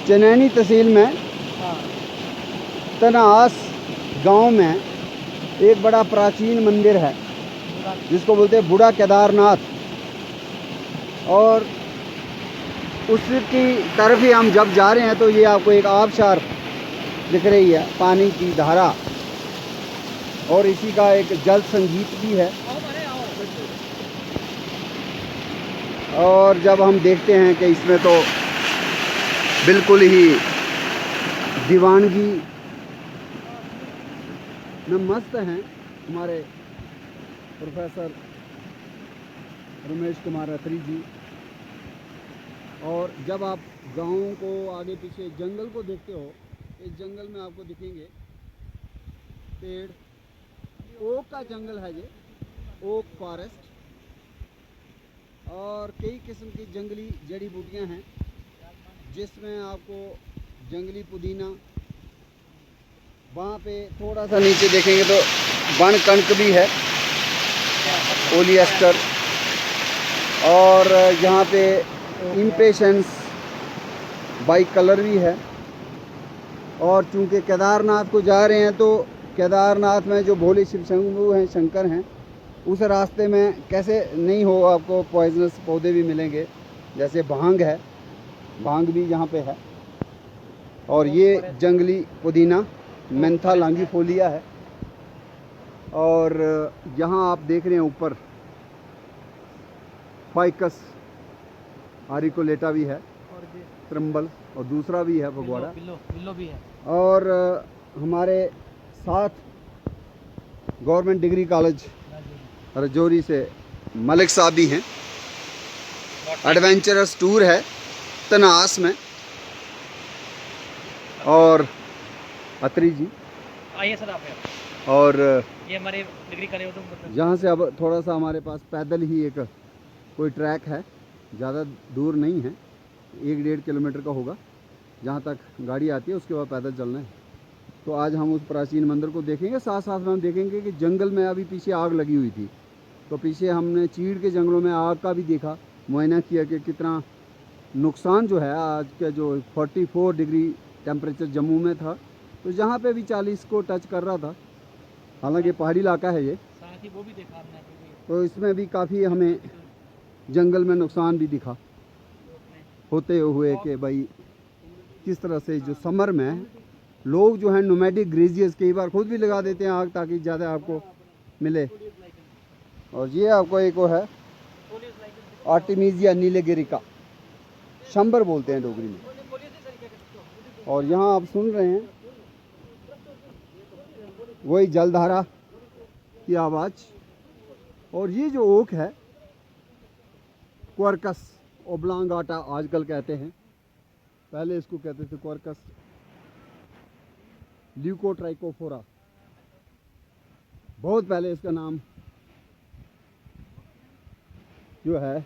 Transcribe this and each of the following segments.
चनैनी तहसील में तनास गांव में एक बड़ा प्राचीन मंदिर है जिसको बोलते हैं बूढ़ा केदारनाथ, और उसकी तरफ ही हम जब जा रहे हैं तो ये आपको एक आबशार दिख रही है, पानी की धारा, और इसी का एक जल संगीत भी है। और जब हम देखते हैं कि इसमें तो बिल्कुल ही दीवानगी में मस्त हैं हमारे प्रोफेसर रमेश कुमार अत्री जी। और जब आप गाँव को आगे पीछे जंगल को देखते हो, इस जंगल में आपको दिखेंगे पेड़, ओक का जंगल है ये, ओक फॉरेस्ट, और कई किस्म की जंगली जड़ी बूटियां हैं जिसमें आपको जंगली पुदीना, वहाँ पे थोड़ा सा नीचे देखेंगे तो वन कणक भी है, ओलिएस्टर, और यहाँ पे इम्पेशंस बाई कलर भी है। और चूंकि केदारनाथ को जा रहे हैं तो केदारनाथ में जो भोले शिव शंभू हैं, शंकर हैं, उस रास्ते में कैसे नहीं हो आपको पॉइजनस पौधे भी मिलेंगे, जैसे भांग है, भांग भी यहाँ पे है, और ये जंगली पुदीना मेंथा लॉन्गिफोलिया है। और यहाँ आप देख रहे हैं ऊपर फाइकस आरिकोलेटा भी है, त्रम्बल, और दूसरा भी है फगवाड़ा, बिल्लो भी है। और हमारे साथ गवर्नमेंट डिग्री कॉलेज राजौरी से मलिक साहब भी हैं। एडवेंचरस टूर है तनास में, और अत्री जी आइए सर आप। और ये हमारे डिग्री कॉलेज यहाँ से अब थोड़ा सा हमारे पास पैदल ही एक कोई ट्रैक है, ज़्यादा दूर नहीं है, 1-1.5 किलोमीटर का होगा, जहाँ तक गाड़ी आती है उसके बाद पैदल चलना है। तो आज हम उस प्राचीन मंदिर को देखेंगे, साथ साथ में हम देखेंगे कि जंगल में अभी पीछे आग लगी हुई थी, तो पीछे हमने चीड़ के जंगलों में आग का भी देखा, मुआयना किया कि कितना नुकसान जो है। आज का जो 44 डिग्री टेम्परेचर जम्मू में था, तो जहाँ पे भी 40 को टच कर रहा था, हालांकि पहाड़ी इलाका है ये, साथ ही वो भी देखा हमने, तो इसमें भी काफ़ी हमें जंगल में नुकसान भी दिखा होते हुए कि भाई किस तरह से जो समर में लोग जो हैं नोमैडिक ग्रेजियस कई बार खुद भी लगा देते हैं आग ताकि ज़्यादा आपको मिले। और ये आपको एक वो है आर्टिमीजिया नीलेगिरिका, शंबर बोलते हैं डोगरी में। और यहाँ आप सुन रहे हैं वही जलधारा की आवाज़। और ये जो ओक है क्वर्कस ओब्लांगाटा आजकल कहते हैं, पहले इसको कहते थे क्वर्कस ल्यूकोट्राइकोफोरा, बहुत पहले इसका नाम जो है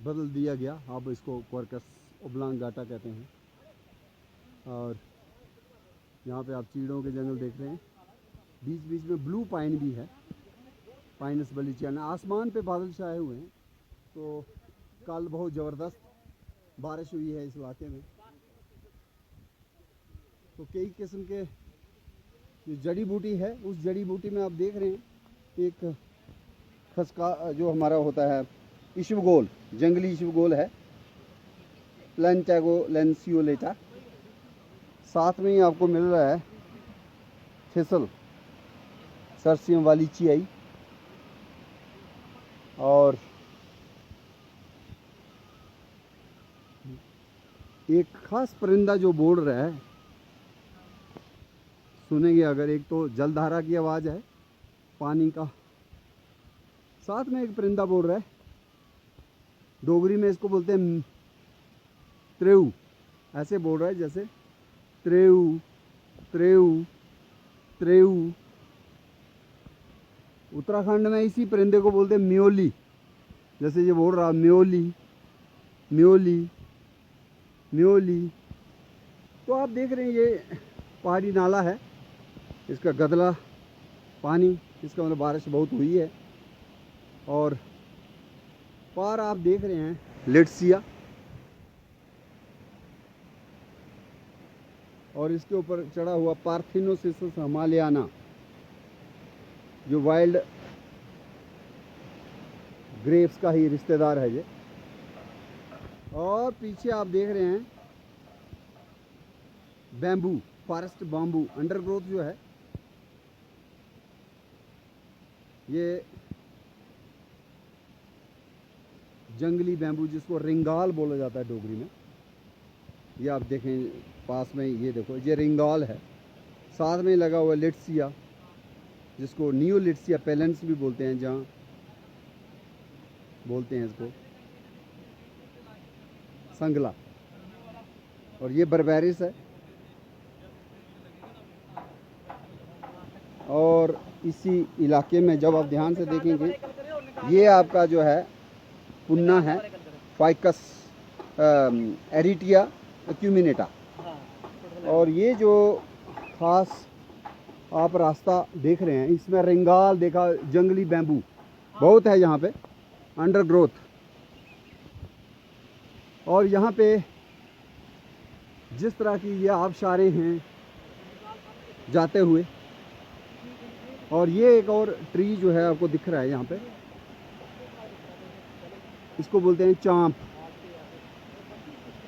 बदल दिया गया, अब इसको क्वर्कस ओब्लांगाटा कहते हैं। और यहाँ पे आप चीड़ों के जंगल देख रहे हैं, बीच बीच में ब्लू पाइन भी है, पाइनस बलीचियाना। आसमान पे बादल छाए हुए हैं, तो कल बहुत ज़बरदस्त बारिश हुई है इस इलाके में। तो कई किस्म के जो जड़ी बूटी है, उस जड़ी बूटी में आप देख रहे हैं एक खसका जो हमारा होता है इशबगोल, जंगली इशबगोल है, प्लेंटागो लेंसियोलेटा। साथ में ही आपको मिल रहा है थिसल, सरसियम वाली चियाई, और एक खास परिंदा जो बोल रहा है, सुनेंगे अगर, एक तो जलधारा की आवाज़ है पानी का, साथ में एक परिंदा बोल रहा है, डोगरी में इसको बोलते हैं त्रेऊ, ऐसे बोल रहा है जैसे त्रेऊ त्रेऊ त्रेऊ। उत्तराखंड में इसी परिंदे को बोलते हैं म्योली, जैसे ये बोल रहा म्योली म्योली म्योली। तो आप देख रहे हैं ये पहाड़ी नाला है, इसका गदला पानी, इसका मतलब बारिश बहुत हुई है। और पार आप देख रहे हैं लिट्सिया, और इसके ऊपर चढ़ा हुआ पार्थिनोसिस हिमालयाना, जो वाइल्ड ग्रेप्स का ही रिश्तेदार है ये। और पीछे आप देख रहे हैं बैम्बू, फॉरेस्ट बाम्बू, अंडरग्रोथ जो है ये जंगली बैम्बू, जिसको रिंगाल बोला जाता है डोगरी में। ये आप देखें पास में, ये देखो ये रिंगाल है। साथ में लगा हुआ लिट्सिया, जिसको न्यू लिट्सिया पेलेंस भी बोलते हैं, जहाँ बोलते हैं इसको संगला। और ये बर्बेरिस है। और इसी इलाके में जब आप ध्यान से देखेंगे, ये आपका जो है पुन्ना है, फाइकस एरिटिया एक्यूमिनेटा। और ये जो खास आप रास्ता देख रहे हैं, इसमें रिंगाल देखा, जंगली बैम्बू बहुत है यहाँ पे, अंडरग्रोथ। और यहाँ पे जिस तरह की ये आबशारें हैं जाते हुए, और ये एक और ट्री जो है आपको दिख रहा है यहाँ पे, इसको बोलते हैं चांप।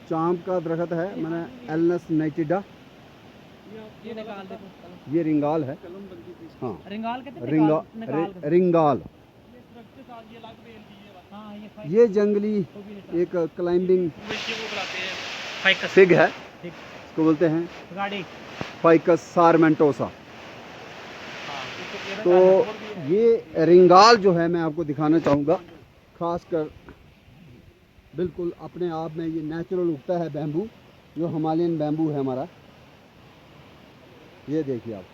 चांप का दरख्त है, मैंने एलनस नाइटिडा। ये निकाल देखो, ये रिंगाल है। हाँ, रिंगाल कहते हैं, रिंगाल। हाँ, ये जंगली एक क्लाइंबिंग फाइकस फिग है, इसको बोलते हैं गाड़ी। फाइकस सारमेंटोसा। तो ये रिंगाल जो है मैं आपको दिखाना चाहूँगा, खासकर बिल्कुल अपने आप में ये नेचुरल उगता है बैम्बू, जो हिमालयन बैम्बू है हमारा। ये देखिए आप,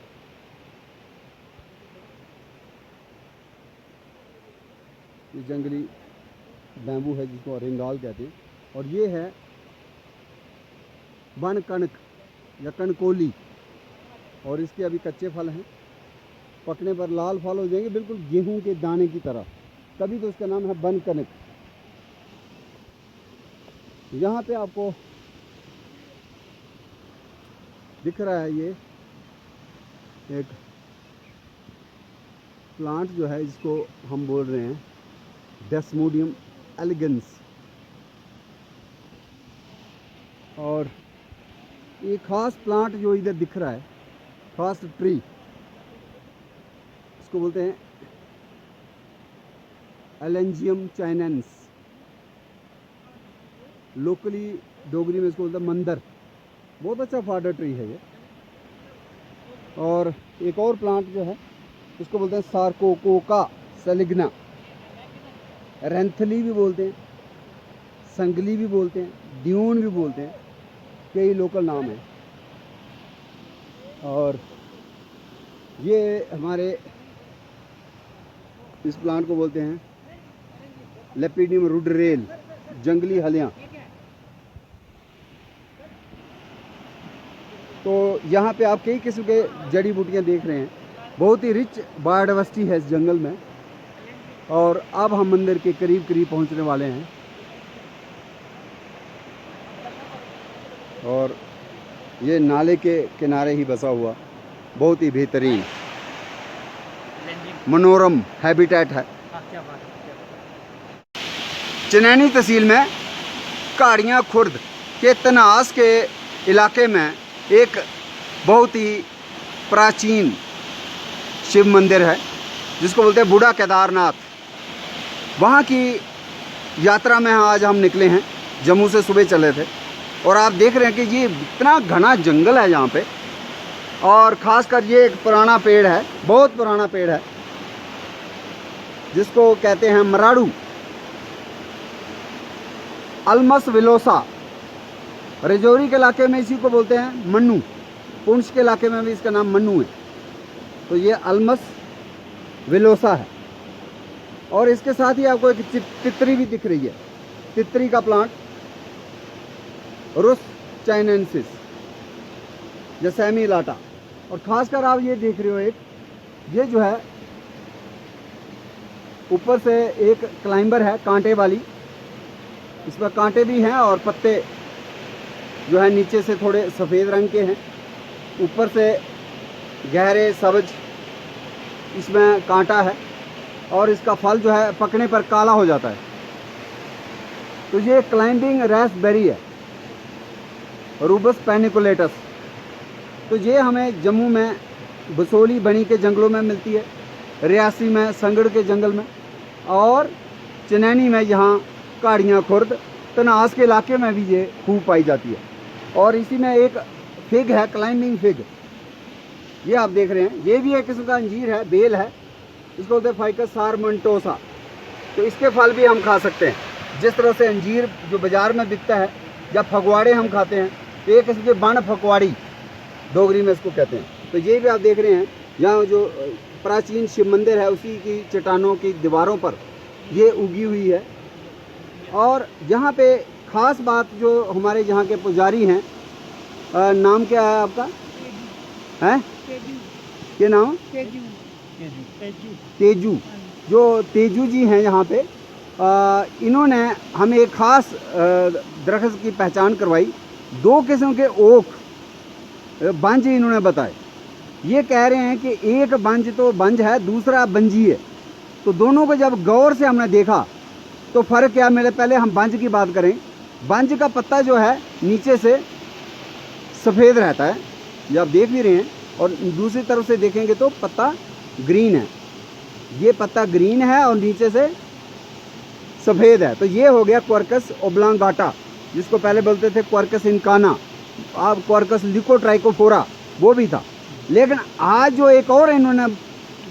ये जंगली बैम्बू है जिसको रिंगाल कहते हैं। और ये है बन कणक या कणकोली, और इसके अभी कच्चे फल हैं, पकने पर लाल फल हो जाएंगे, बिल्कुल गेहूं के दाने की तरह, तभी तो इसका नाम है बन कणक। यहाँ पे आपको दिख रहा है ये एक प्लांट जो है, इसको हम बोल रहे हैं डेस्मोडियम एलिगेंस। और ये खास प्लांट जो इधर दिख रहा है, खास ट्री, इसको बोलते हैं एलेंजियम चाइनेंस। लोकली डोगरी में इसको बोलते हैं मंदर। बहुत अच्छा फाडर ट्री है ये। और एक और प्लांट जो है, इसको बोलते हैं सार्कोकोका सेलिग्ना। रेंथली भी बोलते हैं, संगली भी बोलते हैं, ड्यून भी बोलते हैं, कई लोकल नाम हैं। और ये हमारे इस प्लांट को बोलते हैं लेपिडियम रुडरेल, जंगली हलियाँ। तो यहाँ पे आप कई किस्म के जड़ी बूटियाँ देख रहे हैं। बहुत ही रिच बायोडाइवर्सिटी है इस जंगल में। और अब हम मंदिर के करीब करीब पहुँचने वाले हैं। और ये नाले के किनारे ही बसा हुआ बहुत ही बेहतरीन मनोरम हैबिटेट है। चनैनी तहसील में काड़ियाँ खुर्द के तनास के इलाके में एक बहुत ही प्राचीन शिव मंदिर है, जिसको बोलते हैं बूढ़ा केदारनाथ। वहाँ की यात्रा में आज हम निकले हैं, जम्मू से सुबह चले थे। और आप देख रहे हैं कि ये इतना घना जंगल है यहाँ पे। और ख़ासकर ये एक पुराना पेड़ है, बहुत पुराना पेड़ है, जिसको कहते हैं मराड़ू, अल्मस विलोसा। रजौरी के इलाके में इसी को बोलते हैं मन्नू, पुंछ के इलाके में भी इसका नाम मन्नू है। तो ये अल्मस विलोसा है। और इसके साथ ही आपको एक तितरी भी दिख रही है, तितरी का प्लांट रुस चाइनेंसिस, जसैमी लाटा। और ख़ासकर आप ये देख रहे हो, एक ये जो है ऊपर से एक क्लाइंबर है कांटे वाली, इसमें कांटे भी हैं और पत्ते जो है नीचे से थोड़े सफ़ेद रंग के हैं, ऊपर से गहरे सब्ज इसमें कांटा है और इसका फल जो है पकने पर काला हो जाता है। तो ये क्लाइंबिंग रास्पबेरी है, रूबस पैनिकुलेटस। तो ये हमें जम्मू में बसोली बनी के जंगलों में मिलती है, रियासी में संगड़ के जंगल में, और चनैनी में यहाँ काड़ियाँ खुर्द तनास के इलाके में भी ये खूब पाई जाती है। और इसी में एक फिग है, क्लाइंबिंग फिग, ये आप देख रहे हैं, ये भी एक किस्म का अंजीर है, बेल है, इसको बोलते हैं फाइकस सारमेंटोसा। तो इसके फल भी हम खा सकते हैं। जिस तरह से अंजीर जो बाज़ार में बिकता है या फगवाड़े हम खाते हैं, तो एक किस्म के बन फगवाड़ी डोगरी में इसको कहते हैं। तो ये भी आप देख रहे हैं, यहाँ जो प्राचीन शिव मंदिर है उसी की चट्टानों की दीवारों पर ये उगी हुई है। और यहाँ पे ख़ास बात जो हमारे यहाँ के पुजारी हैं, नाम क्या है आपका? हैं? क्या नाम? तेजू। जो तेजू जी हैं यहाँ पे, इन्होंने हमें एक ख़ास दरख्त की पहचान करवाई। 2 किस्म के ओक बंज इन्होंने बताए। ये कह रहे हैं कि एक बंज तो बंज है, दूसरा बंजी है। तो दोनों को जब गौर से हमने देखा तो फ़र्क क्या मिले। पहले हम बंज की बात करें। बंज का पत्ता जो है नीचे से सफ़ेद रहता है, ये आप देख भी रहे हैं, और दूसरी तरफ से देखेंगे तो पत्ता ग्रीन है। ये पत्ता ग्रीन है और नीचे से सफ़ेद है। तो ये हो गया क्वर्कस ओब्लांगाटा, जिसको पहले बोलते थे क्वर्कस इनकाना, अब क्वर्कस लिकोट्राइकोफोरा वो भी था। लेकिन आज जो एक और इन्होंने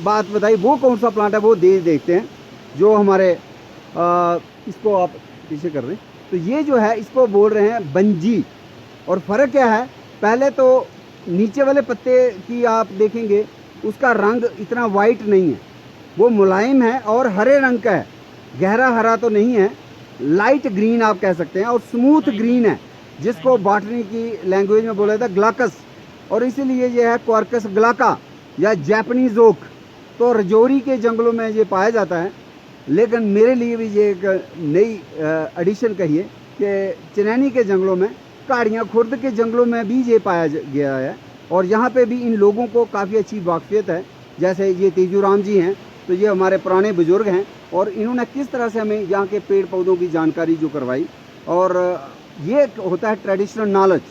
बात बताई, वो कौन सा प्लांट है वो देखते हैं। जो हमारे इसको आप पीछे कर रहे हैं, तो ये जो है इसको बोल रहे हैं बंजी। और फ़र्क क्या है, पहले तो नीचे वाले पत्ते की आप देखेंगे उसका रंग इतना वाइट नहीं है, वो मुलायम है और हरे रंग का है, गहरा हरा तो नहीं है, लाइट ग्रीन आप कह सकते हैं, और स्मूथ ग्रीन है, जिसको बॉटनी की लैंग्वेज में बोला जाता है ग्लाकस। और इसीलिए ये है क्वार्कस ग्लाका या जैपनीज ओक। तो रजौरी के जंगलों में ये पाया जाता है। लेकिन मेरे लिए भी ये एक नई एडिशन कहिए कि चनैनी के जंगलों में, काड़ियाँ खुर्द के जंगलों में भी ये पाया गया है। और यहाँ पे भी इन लोगों को काफ़ी अच्छी वाकफियत है। जैसे ये तेजूराम जी हैं, तो ये हमारे पुराने बुजुर्ग हैं, और इन्होंने किस तरह से हमें यहाँ के पेड़ पौधों की जानकारी जो करवाई। और ये होता है ट्रेडिशनल नॉलेज।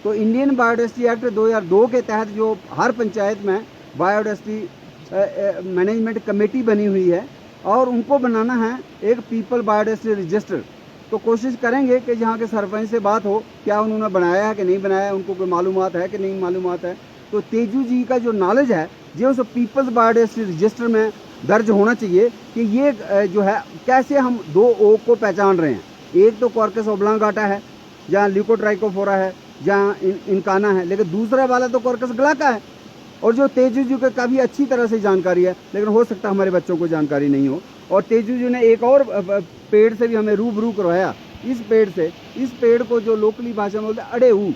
तो इंडियन बायोडाइवर्सिटी एक्ट 2002 के तहत जो हर पंचायत में बायोडाइवर्सिटी मैनेजमेंट कमेटी बनी हुई है, और उनको बनाना है एक पीपल बायोडाइवर्सिटी रजिस्टर। तो कोशिश करेंगे कि यहाँ के सरपंच से बात हो, क्या उन्होंने बनाया है कि नहीं बनाया है, उनको कोई मालूमात है कि नहीं मालूमात है। तो तेजू जी का जो नॉलेज है जो उस पीपल्स बायोडाइवर्सिटी रजिस्टर में दर्ज होना चाहिए कि ये जो है कैसे हम 2 ओक को पहचान रहे हैं। एक तो क्वार्कस ओब्लांगाटा है, जहाँ लिकोट्राइकोफोरा है, जहाँ इनकाना है, लेकिन दूसरा वाला तो क्वार्कस ग्लाका है। और जो तेजू जी को काफ़ी अच्छी तरह से जानकारी है, लेकिन हो सकता है हमारे बच्चों को जानकारी नहीं हो। और तेजू जी ने एक और पेड़ से भी हमें रूबरू करवाया। इस पेड़ से, इस पेड़ को जो लोकली भाषा में बोलते हैं अड़ेहू।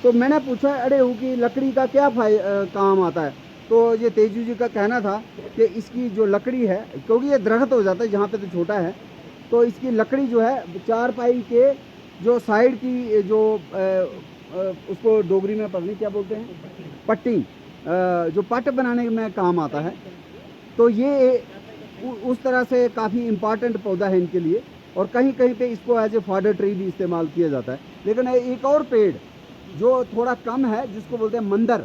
तो मैंने पूछा अड़ेहू की लकड़ी का क्या काम आता है। तो ये तेजू जी का कहना था कि इसकी जो लकड़ी है, क्योंकि ये दरख्त हो जाता है यहाँ पे तो छोटा है, तो इसकी लकड़ी जो है 4 पाई के जो साइड की जो उसको डोगरी में पता नहीं क्या बोलते हैं, पट्टी, जो पट बनाने में काम आता है। तो ये उस तरह से काफ़ी इम्पॉर्टेंट पौधा है इनके लिए। और कहीं कहीं पे इसको एज ए फॉडर ट्री भी इस्तेमाल किया जाता है। लेकिन एक और पेड़ जो थोड़ा कम है, जिसको बोलते हैं मंदर,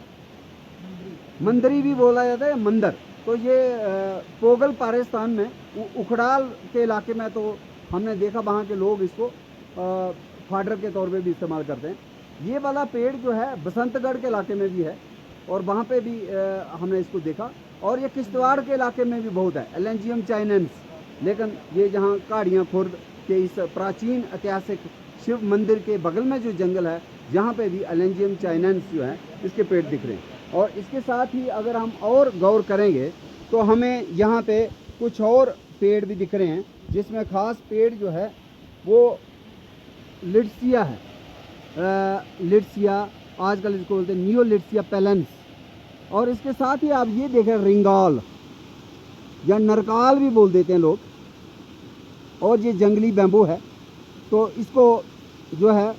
मंदरी भी बोला जाता है, मंदर। तो ये पोगल पाकिस्तान में उखड़ाल के इलाके में तो हमने देखा, वहाँ के लोग इसको फॉडर के तौर पे भी इस्तेमाल करते हैं। ये वाला पेड़ जो है बसंतगढ़ के इलाके में भी है, और वहाँ पे भी हमने इसको देखा। और ये किश्तवाड़ के इलाके में भी बहुत है, एलेंजियम चाइनेंस। लेकिन ये जहाँ काड़ियाँ खुर्द के इस प्राचीन ऐतिहासिक शिव मंदिर के बगल में जो जंगल है, यहाँ पे भी एलेंजियम चाइनेंस जो है इसके पेड़ दिख रहे हैं। और इसके साथ ही अगर हम और गौर करेंगे तो हमें यहाँ पे कुछ और पेड़ भी दिख रहे हैं, जिसमें ख़ास पेड़ जो है वो लिट्सिया है। लिट्सिया आजकल इसको बोलते हैं नियोलिट्सिया पेलेंस। और इसके साथ ही आप ये देखें रिंगाल। या नरकाल भी बोल देते हैं लोग, और ये जंगली बैम्बू है। तो इसको जो है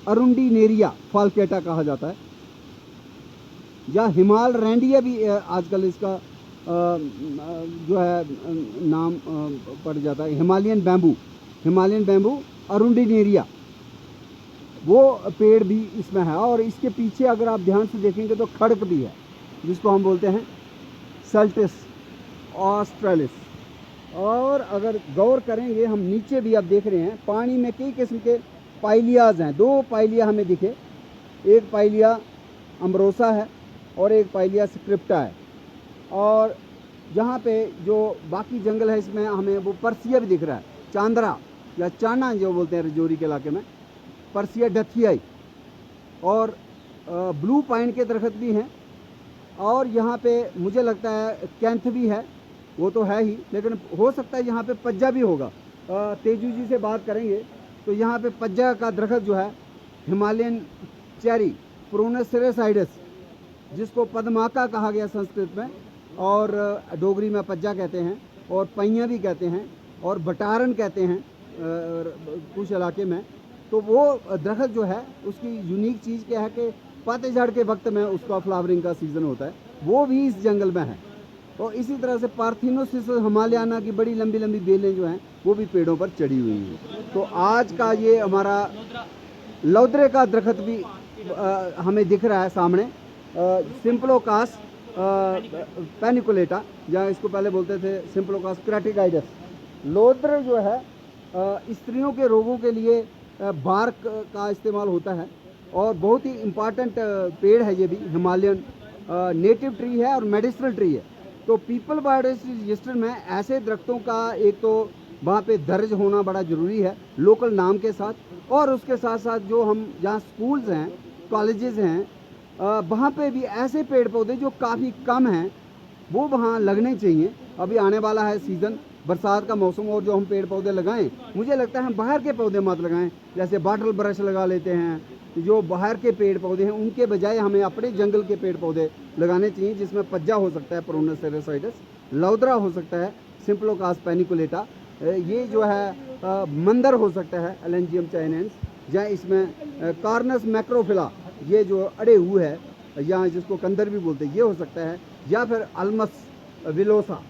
अरुंडिनेरिया फाल्केटा कहा जाता है, या हिमाल रैंडिया भी आजकल इसका जो है नाम पड़ जाता है। हिमालयन बैम्बू अरुंडिनेरिया, वो पेड़ भी इसमें है। और इसके पीछे अगर आप ध्यान से देखेंगे तो खड़क भी है, जिसको हम बोलते हैं सल्टिस ऑस्ट्रेलिस। और अगर गौर करेंगे हम, नीचे भी आप देख रहे हैं पानी में कई किस्म के पाइलियाज हैं। 2 पाइलिया हमें दिखे, एक पाइलिया अम्ब्रोसा है और एक पाइलिया स्क्रिप्टा है। और जहाँ पे जो बाकी जंगल है इसमें हमें वो पर्सिया भी दिख रहा है, चांदरा या चाना जो बोलते हैं रजौरी के इलाके में, पर्सिया डथियाई। और ब्लू पाइन के दरख्त भी हैं। और यहाँ पे मुझे लगता है कैंथ भी है, वो तो है ही, लेकिन हो सकता है यहाँ पे पज्जा भी होगा। तेजू जी से बात करेंगे तो यहाँ पे पज्जा का दरख्त जो है हिमालयन चेरी प्रोनस सेरेसाइडस, जिसको पद्माका कहा गया संस्कृत में, और डोगरी में पज्जा कहते हैं, और पैया भी कहते हैं, और बटारन कहते हैं कुछ इलाके में। तो वो दरख्त जो है उसकी यूनिक चीज़ क्या है कि पतझड़ के वक्त में उसका फ्लावरिंग का सीज़न होता है, वो भी इस जंगल में है। और इसी तरह से पार्थिनोसिस हिमालयाना की बड़ी लंबी लंबी बेलें जो हैं वो भी पेड़ों पर चढ़ी हुई हैं। तो आज का ये हमारा लौद्रे का दरख्त भी हमें दिख रहा है सामने, सिम्प्लोकास पैनिकुलेटा, या इसको पहले बोलते थे सिम्प्लोकास क्रेटिकाइडस। लौद्र जो है स्त्रियों के रोगों के लिए बार्क का इस्तेमाल होता है, और बहुत ही इम्पॉर्टेंट पेड़ है ये भी। हिमालयन नेटिव ट्री है और मेडिसिनल ट्री है। तो पीपल बायोडाइवर्सिटी रजिस्टर में ऐसे दरख्तों का एक तो वहाँ पे दर्ज होना बड़ा ज़रूरी है लोकल नाम के साथ, और उसके साथ साथ जो हम जहाँ स्कूल्स हैं, कॉलेजेस हैं, वहाँ पे भी ऐसे पेड़ पौधे जो काफ़ी कम हैं वो वहाँ लगने चाहिए। अभी आने वाला है सीज़न, बरसात का मौसम, और जो हम पेड़ पौधे लगाएं, मुझे लगता है हम बाहर के पौधे मत लगाएं। जैसे बॉटल ब्रश लगा लेते हैं, जो बाहर के पेड़ पौधे हैं उनके बजाय हमें अपने जंगल के पेड़ पौधे लगाने चाहिए, जिसमें पज्जा हो सकता है प्रोनस सेरेसाइडस, लौद्रा हो सकता है सिम्प्लोकास पैनिकुलेटा, ये जो है मंदर हो सकता है एलेंजियम चाइनेंस, या इसमें कार्नस मैक्रोफिला, ये जो अड़े हुए है, या जिसको कंदर भी बोलते हैं, ये हो सकता है, या फिर अल्मस विलोसा,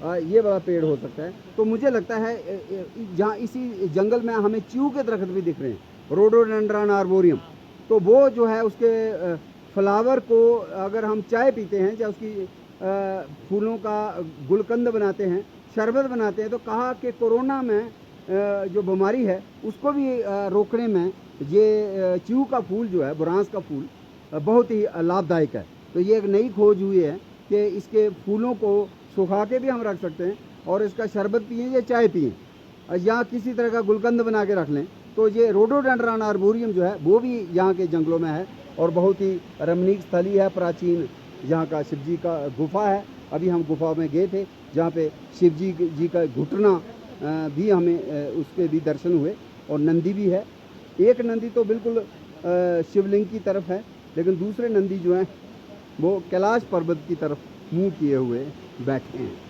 ये वाला पेड़ हो सकता है। तो मुझे लगता है जहाँ इसी जंगल में हमें चीऊ के दरख्त भी दिख रहे हैं, रोडोडेंड्रॉन आर्बोरियम। तो वो जो है उसके फ्लावर को अगर हम चाय पीते हैं, या उसकी फूलों का गुलकंद बनाते हैं, शरबत बनाते हैं, तो कहा कि कोरोना में जो बीमारी है उसको भी रोकने में ये चीऊ का फूल जो है, बुरांस का फूल, बहुत ही लाभदायक है। तो ये एक नई खोज हुई है कि इसके फूलों को सुखा के भी हम रख सकते हैं, और इसका शरबत पिएं या चाय पिएं, या किसी तरह का गुलकंद बना के रख लें। तो ये रोडोडेंड्रॉन आर्बोरियम जो है वो भी यहाँ के जंगलों में है, और बहुत ही रमणीक स्थली है। प्राचीन यहाँ का शिव जी का गुफा है, अभी हम गुफा में गए थे जहाँ पे शिव जी का घुटना भी हमें उसके भी दर्शन हुए, और नंदी भी है। एक नंदी तो बिल्कुल शिवलिंग की तरफ है, लेकिन दूसरे नंदी जो हैं वो कैलाश पर्वत की तरफ मुँह किए हुए बैठे हैं।